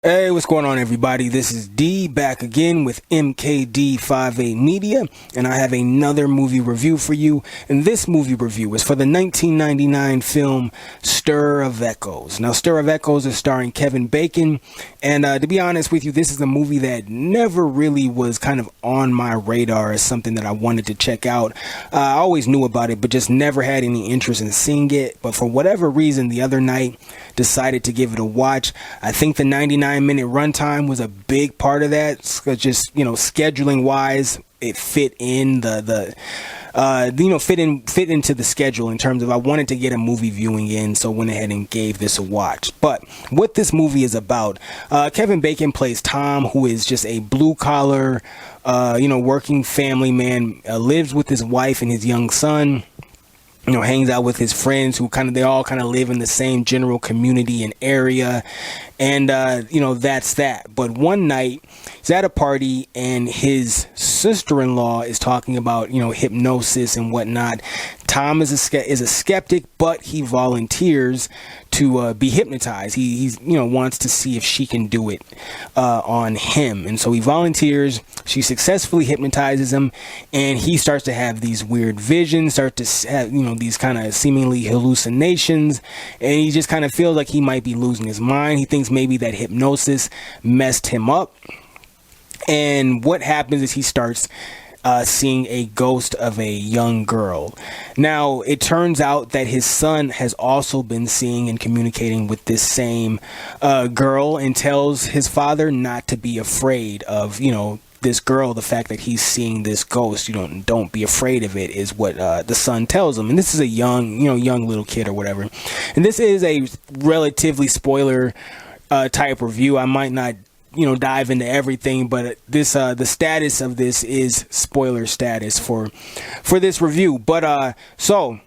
Hey, what's going on, everybody? This is D back again with MKD58 Media, and I have another movie review for you. And this movie review is for the 1999 film Stir of Echoes. Now, Stir of Echoes is starring Kevin Bacon, and to be honest with you, this is a movie that never really was kind of on my radar as something that I wanted to check out. I always knew about it, but just never had any interest in seeing it. But for whatever reason, the other night, decided to give it a watch. I think the 99-minute runtime was a big part of that. Just, scheduling wise, it fit in fit into the schedule in terms of I wanted to get a movie viewing in, so went ahead and gave this a watch. But what this movie is about, Kevin Bacon plays Tom, who is just a blue collar, working family man, lives with his wife and his young son. Hangs out with his friends who they all live in the same general community and area. And, that's that. But one night he's at a party and his sister-in-law is talking about, hypnosis and whatnot. Tom is a skeptic, but he volunteers to be hypnotized. He wants to see if she can do it on him. And so he volunteers. She successfully hypnotizes him, and he starts to have these weird visions, start to have, these kind of seemingly hallucinations, and he just kind of feels like he might be losing his mind. He thinks maybe that hypnosis messed him up. And what happens is he starts seeing a ghost of a young girl. Now, it turns out that his son has also been seeing and communicating with this same girl, and tells his father not to be afraid of, this girl. The fact that he's seeing this ghost, don't be afraid of it, is what the son tells him. And this is a young little kid or whatever. And this is a relatively spoiler type review. I might not dive into everything, but this the status of this is spoiler status for this review. But so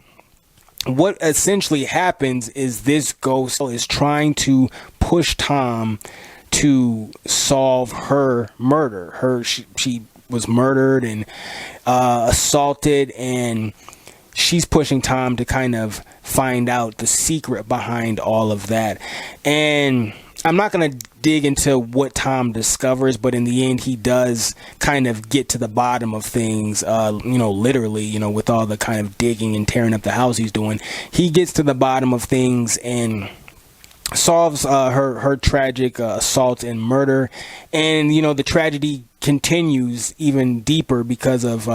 what essentially happens is this ghost is trying to push Tom to solve her murder. She was murdered and assaulted, and she's pushing Tom to kind of find out the secret behind all of that. And I'm not going to dig into what Tom discovers, but in the end, he does kind of get to the bottom of things, literally, with all the kind of digging and tearing up the house he's doing. He gets to the bottom of things and solves her tragic assault and murder. And, the tragedy continues even deeper because of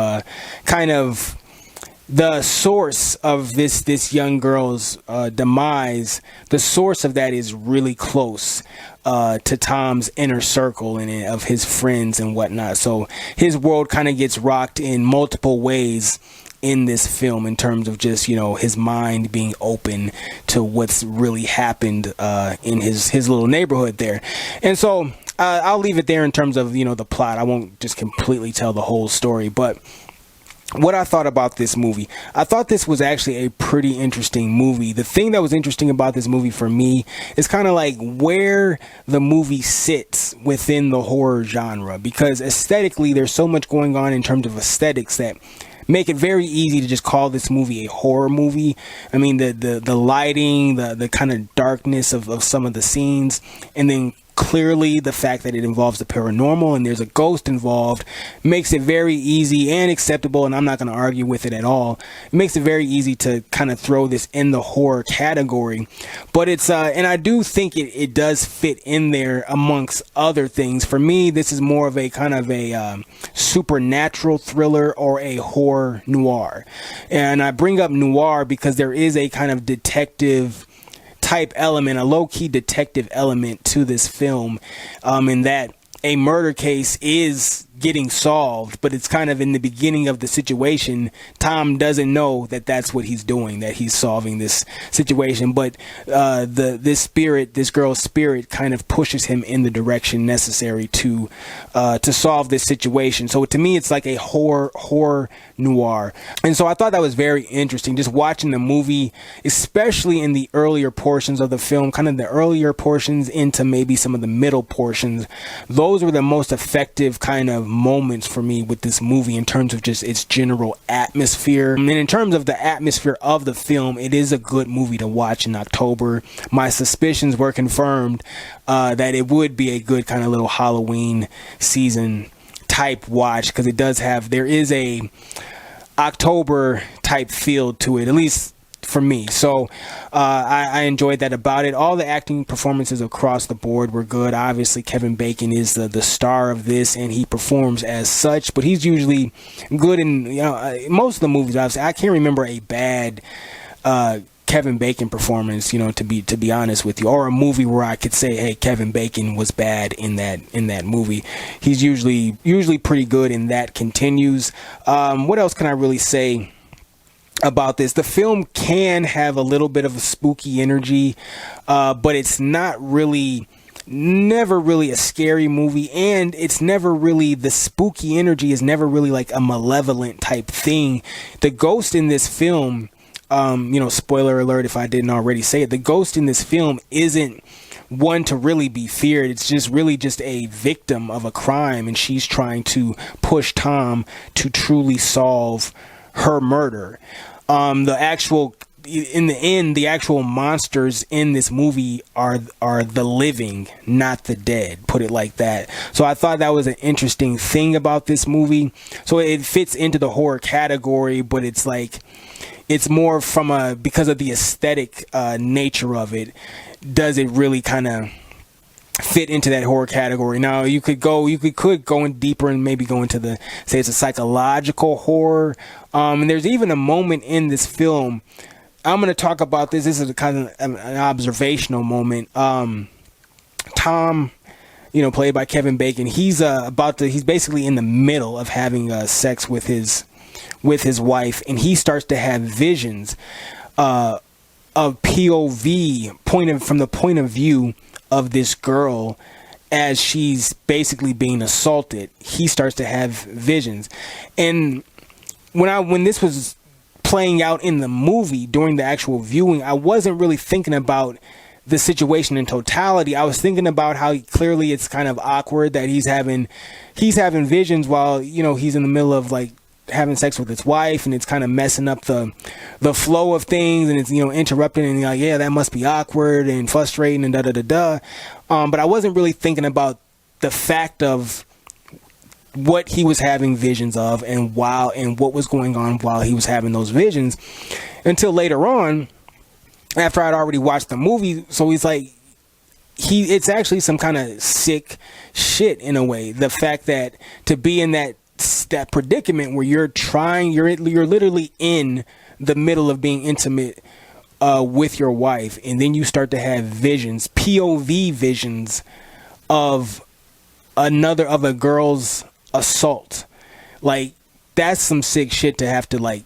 the source of this young girl's demise. The source of that is really close to Tom's inner circle and of his friends and whatnot. So his world kind of gets rocked in multiple ways in this film, in terms of just his mind being open to what's really happened in his little neighborhood there. And so I'll leave it there in terms of the plot. I won't just completely tell the whole story, but what I thought about this movie, I thought this was actually a pretty interesting movie. The thing that was interesting about this movie for me is kind of like where the movie sits within the horror genre, because aesthetically there's so much going on in terms of aesthetics that make it very easy to just call this movie a horror movie. I mean, the lighting, the kind of darkness of some of the scenes, and then clearly the fact that it involves the paranormal and there's a ghost involved makes it very easy and acceptable, and I'm not going to argue with it at all. It makes it very easy to kind of throw this in the horror category. But it's and I do think it does fit in there amongst other things. For me, this is more of a kind of a supernatural thriller or a horror noir. And I bring up noir because there is a kind of detective type element, a low-key detective element to this film, in that a murder case is getting solved, but it's kind of in the beginning of the situation. Tom doesn't know that that's what he's doing, that he's solving this situation, but this girl's spirit kind of pushes him in the direction necessary to solve this situation. So to me, it's like a horror noir. And so I thought that was very interesting, just watching the movie, especially in the earlier portions of the film, kind of the earlier portions into maybe some of the middle portions. Those were the most effective kind of moments for me with this movie in terms of just its general atmosphere. And in terms of the atmosphere of the film, it is a good movie to watch in October. My suspicions were confirmed that it would be a good kind of little Halloween season type watch, because there is a October type feel to it, at least for me. So I enjoyed that about it. All the acting performances across the board were good. Obviously, Kevin Bacon is the star of this, and he performs as such, but he's usually good in most of the movies. Obviously, I can't remember a bad Kevin Bacon performance, to be honest with you, or a movie where I could say, hey, Kevin Bacon was bad in that movie. He's usually pretty good, and that continues. What else can I really say about this? The film can have a little bit of a spooky energy, but it's never really a scary movie, and it's never really, the spooky energy is never really like a malevolent type thing. The ghost in this film, spoiler alert if I didn't already say it, the ghost in this film isn't one to really be feared. It's just really just a victim of a crime, and she's trying to push Tom to truly solve her murder. In the end, the actual monsters in this movie are the living, not the dead, put it like that. So I thought that was an interesting thing about this movie. So it fits into the horror category, but it's more because of the aesthetic nature of it, does it really kind of fit into that horror category. Now you could go in deeper and maybe go into say it's a psychological horror. And there's even a moment in this film, I'm going to talk about this. This is kind of an observational moment. Tom, played by Kevin Bacon, he's basically in the middle of having sex with his wife, and he starts to have visions of POV, from the point of view of this girl as she's basically being assaulted. He starts to have visions, and when this was playing out in the movie during the actual viewing, I wasn't really thinking about the situation in totality. I was thinking about how clearly it's kind of awkward that he's having visions while he's in the middle of having sex with his wife, and it's kind of messing up the flow of things, and it's interrupting, and you're like, yeah, that must be awkward and frustrating and but I wasn't really thinking about the fact of what he was having visions of and what was going on while he was having those visions, until later on, after I'd already watched the movie. So he's like, it's actually some kind of sick shit in a way, the fact that to be in that predicament where you're literally in the middle of being intimate with your wife, and then you start to have visions, POV visions of a girl's assault. That's some sick shit to have to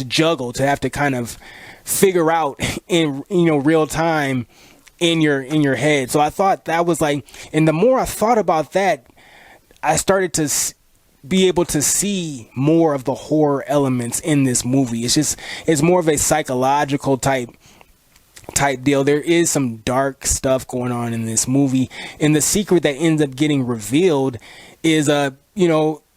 juggle, to have to kind of figure out in real time in your head. So I thought that was and the more I thought about that, I started to be able to see more of the horror elements in this movie. It's more of a psychological type deal. There is some dark stuff going on in this movie, and the secret that ends up getting revealed is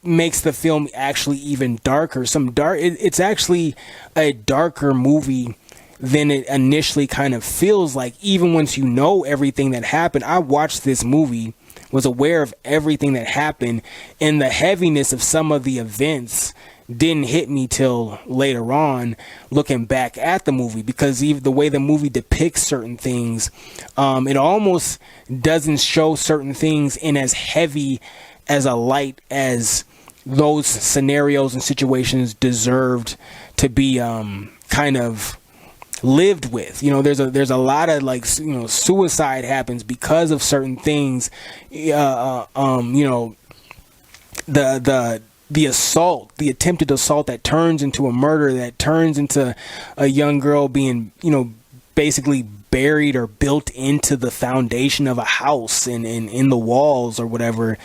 makes the film actually even darker. It's actually a darker movie than it initially kind of feels like, even once everything that happened. I watched this movie, was aware of everything that happened, and the heaviness of some of the events didn't hit me till later on, looking back at the movie, because even the way the movie depicts certain things, it almost doesn't show certain things in as heavy as a light as those scenarios and situations deserved to be kind of lived with. There's a lot of suicide happens because of certain things. The assault, the attempted assault that turns into a murder, that turns into a young girl being basically buried or built into the foundation of a house and in the walls or whatever.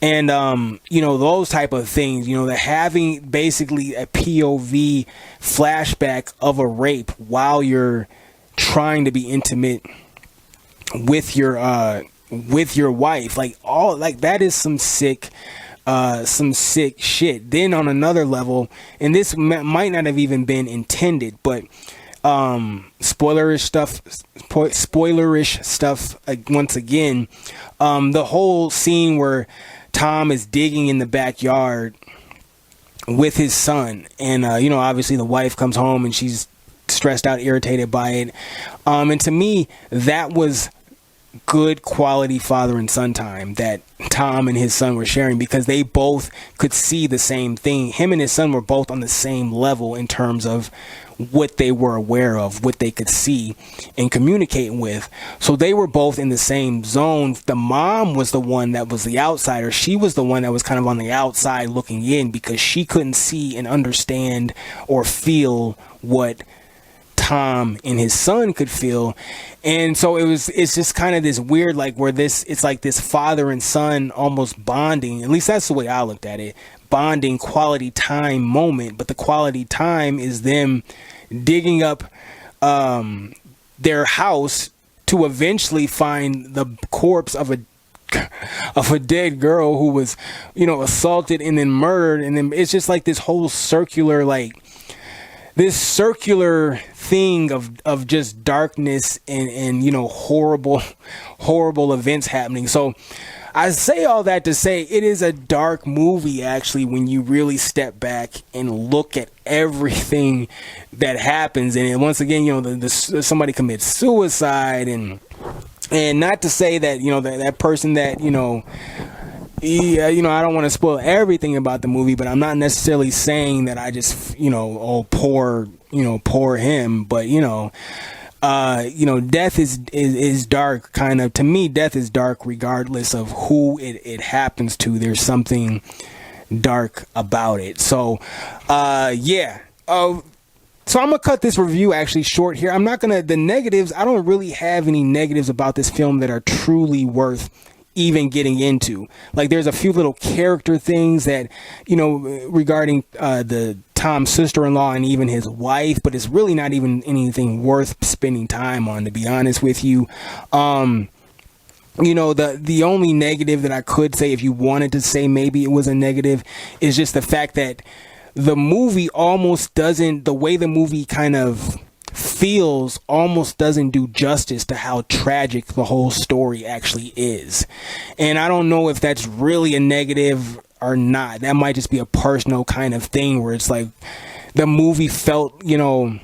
And, those type of things, the having basically a POV flashback of a rape while you're trying to be intimate with your wife, that is some sick some sick shit. Then on another level, and this might not have even been intended, but spoilerish stuff once again. The whole scene where Tom is digging in the backyard with his son, and obviously the wife comes home and she's stressed out, irritated by it, and to me that was good quality father and son time that Tom and his son were sharing, because they both could see the same thing. Him and his son were both on the same level in terms of what they were aware of, what they could see and communicate with. So they were both in the same zone. The mom was the one that was the outsider. She was the one that was kind of on the outside looking in, because she couldn't see and understand or feel what Tom and his son could feel. And so it's just kind of this weird, like, where it's like this father and son almost bonding. At least that's the way I looked at it. Bonding quality time moment, but the quality time is them digging up their house to eventually find the corpse of a dead girl who was, assaulted and then murdered. And then it's just like this whole circular, this circular thing of just darkness and horrible events happening. So I say all that to say it is a dark movie, actually, when you really step back and look at everything that happens. And once again, somebody commits suicide, and not to say that that person that I don't want to spoil everything about the movie, but I'm not necessarily saying that I just poor him, but death is dark. Kind of, to me, death is dark regardless of who it happens to. There's something dark about it. So so I'm gonna cut this review actually short here. I'm not gonna, the negatives, I don't really have any negatives about this film that are truly worth even getting into. Like, there's a few little character things that regarding the Tom's sister-in-law and even his wife, but it's really not even anything worth spending time on, to be honest with you. The only negative that I could say, if you wanted to say maybe it was a negative, is just the fact that the movie almost doesn't, the way the movie kind of feels almost doesn't do justice to how tragic the whole story actually is. And I don't know if that's really a negative or not. That might just be a personal kind of thing where it's like the movie felt, I don't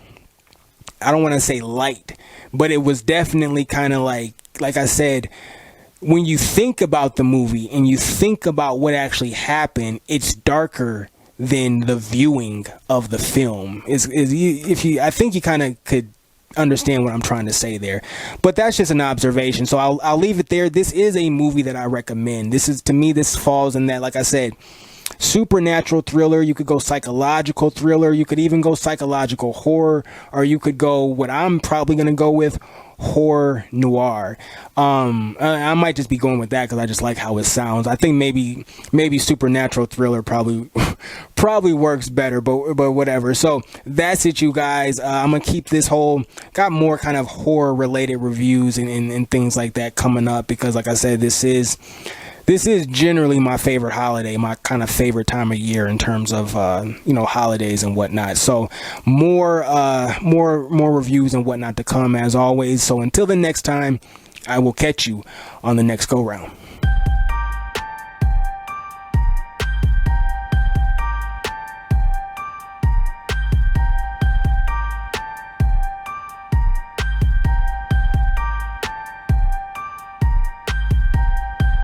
want to say light, but it was definitely kind of like I said, when you think about the movie and you think about what actually happened, it's darker than the viewing of the film. I think you kind of could understand what I'm trying to say there, but that's just an observation. So I'll leave it there. This is a movie that I recommend. To me, this falls in that, like I said, supernatural thriller. You could go psychological thriller. You could even go psychological horror, or you could go what I'm probably going to go with, horror noir. I might just be going with that because I just like how it sounds. I think maybe supernatural thriller probably works better, but whatever. So that's it, you guys. I'm gonna keep this got more kind of horror related reviews and things like that coming up, because like I said, this is generally my favorite holiday, my kind of favorite time of year in terms of holidays and whatnot. So more reviews and whatnot to come, as always. So until the next time, I will catch you on the next go round.